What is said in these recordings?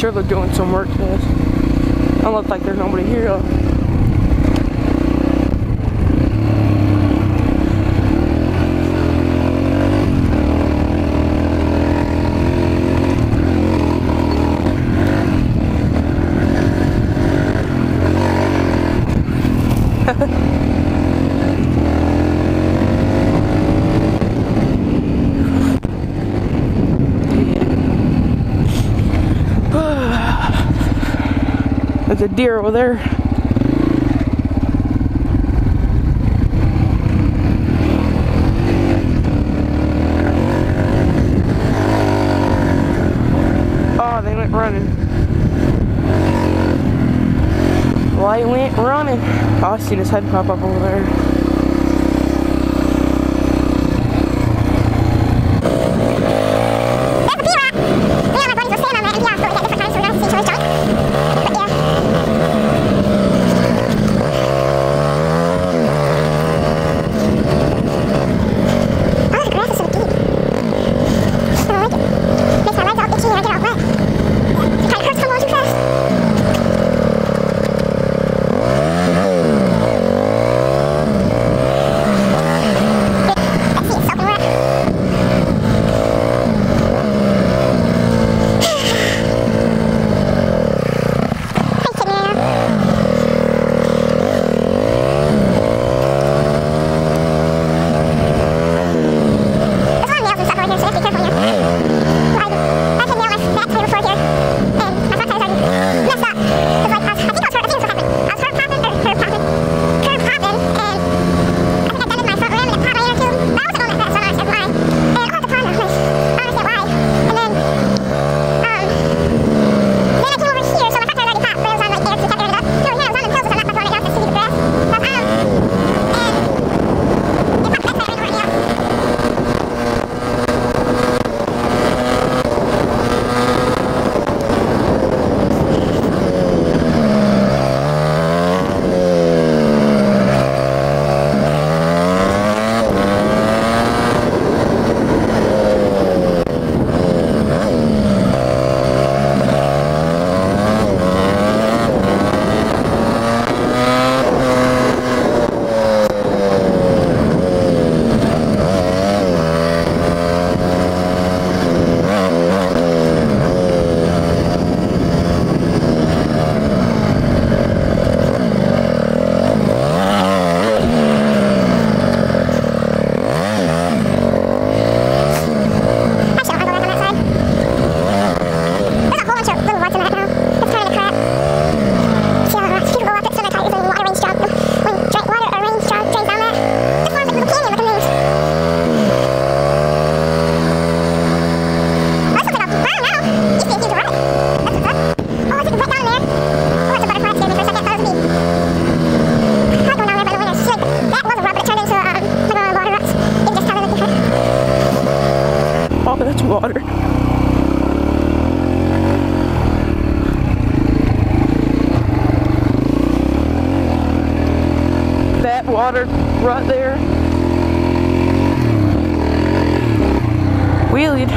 sure they're doing some work to this. Don't look like there's nobody here though. There's a deer over there. Oh, they went running. Well, I went running. Oh, I seen his head pop up over there. Water. That water right there. Wheelied.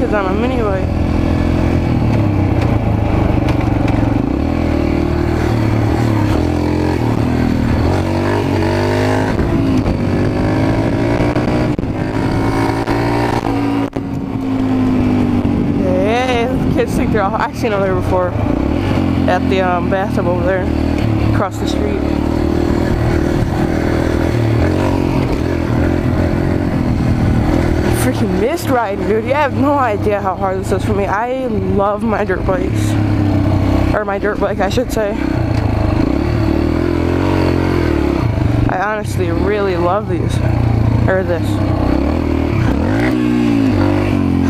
On a mini bike. Yeah, kids think they're all. I've seen them there before at the bathtub over there across the street. Freaking missed riding, dude. You have no idea how hard this is for me. I love my dirt bikes. Or my dirt bike, I should say. I honestly really love these. Or this.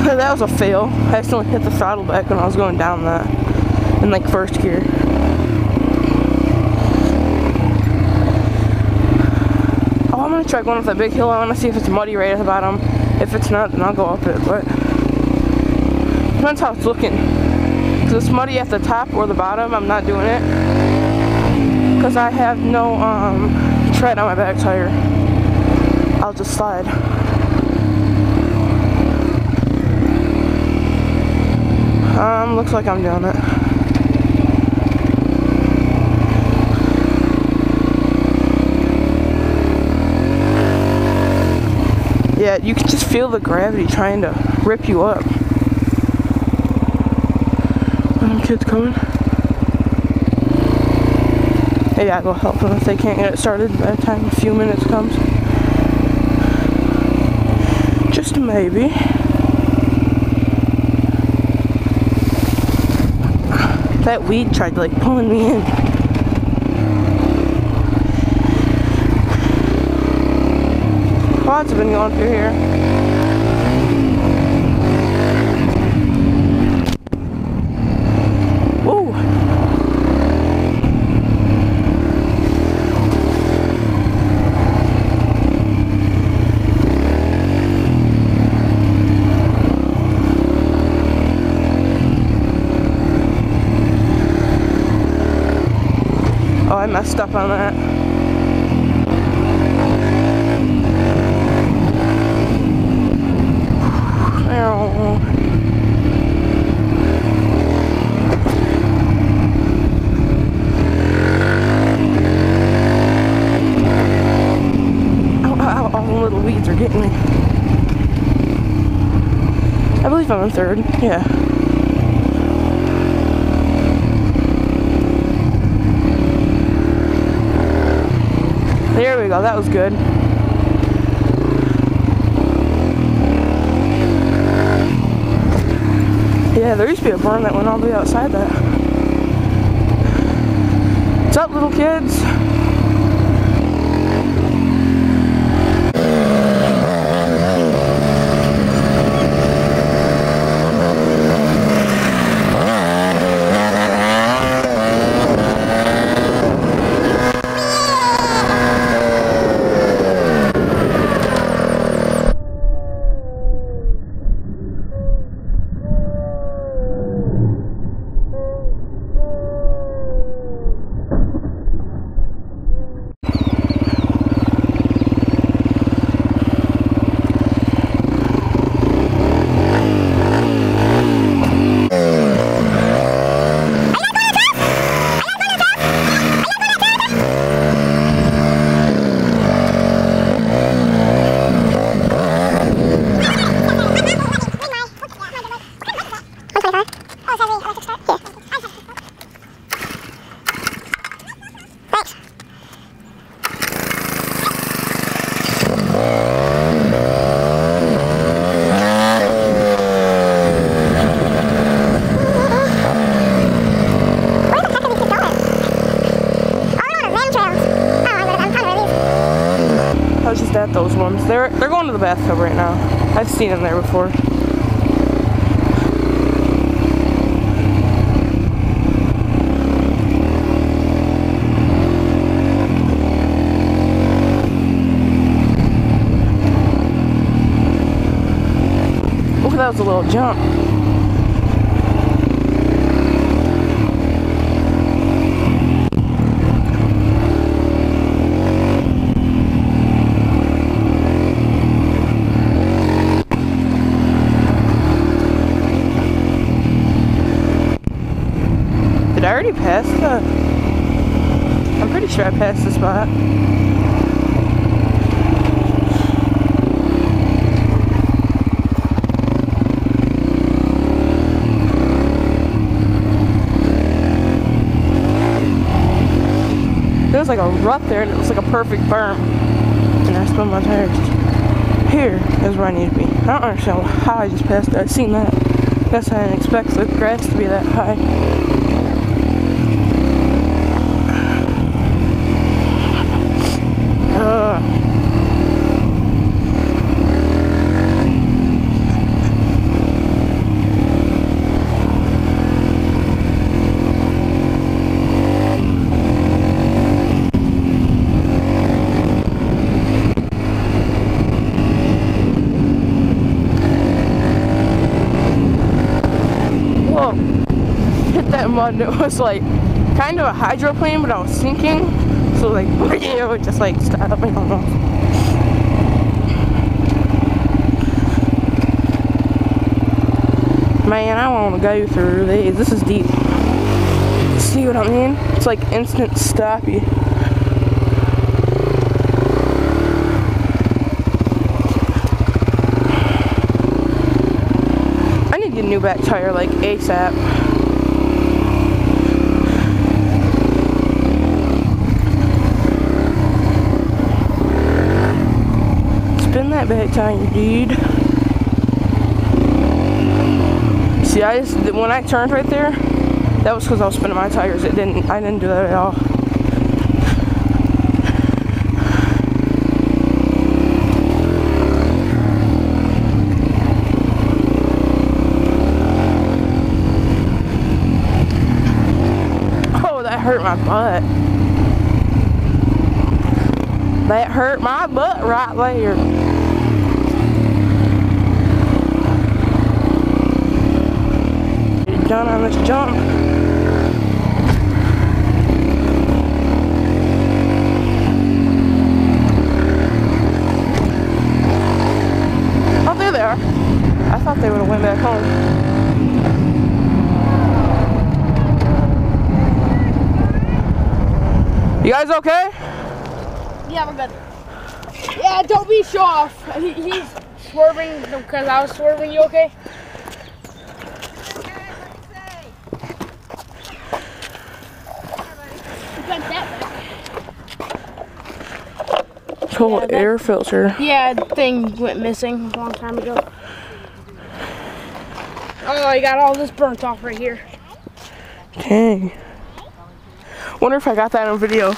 That was a fail. I accidentally hit the throttle back when I was going down that. In like first gear. Oh, I'm gonna gonna try going up that big hill. I wanna see if it's muddy right at the bottom. If it's not, then I'll go up it, but depends how it's looking. If it's muddy at the top or the bottom, I'm not doing it. Because I have no tread on my back tire. I'll just slide. Looks like I'm doing it. Yeah, you can just feel the gravity trying to rip you up. Kids coming. Maybe I'll go help them if they can't get it started by the time a few minutes comes. Just maybe. That weed tried like pulling me in. Quads have been going through here. Ooh. Oh, I messed up on that. All the little weeds are getting me. I believe I'm in third. Yeah. There we go. That was good. Yeah, there used to be a berm that went all the way outside that. What's up, little kids? I was just at those ones. They're going to the bathtub right now. I've seen them there before. Oh, that was a little jump. Did I already pass the... I'm pretty sure I passed the spot. There was like a rut there and it was like a perfect berm. And I spun my tires. Here is where I need to be. I don't understand how I just passed it. I've seen that. Guess I didn't expect the grass to be that high. fun. It was like kind of a hydroplane, but I was sinking. So like, it would just like stop. I don't know. Man, I want to go through these. This is deep. See what I mean? It's like instant stoppy. I need to get a new back tire like ASAP. Spin that back tire, dude. See, when I turned right there, that was because I was spinning my tires. I didn't do that at all. Oh, that hurt my butt. That hurt my butt right there. Done on this jump. Oh, there they are. I thought they would have went back home. You guys okay? Yeah, we're good. Yeah, don't be show off. He's swerving because I was swerving. You okay? Total air filter. Yeah, thing went missing a long time ago. Oh, I got all this burnt off right here. Dang. Wonder if I got that on video.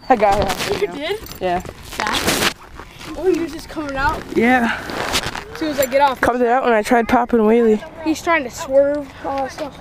I got it. You did? Yeah. That? Oh, you're just coming out? Yeah. As soon as I get off. Comes it out when I tried popping wheelie. He's trying to swerve, all that stuff.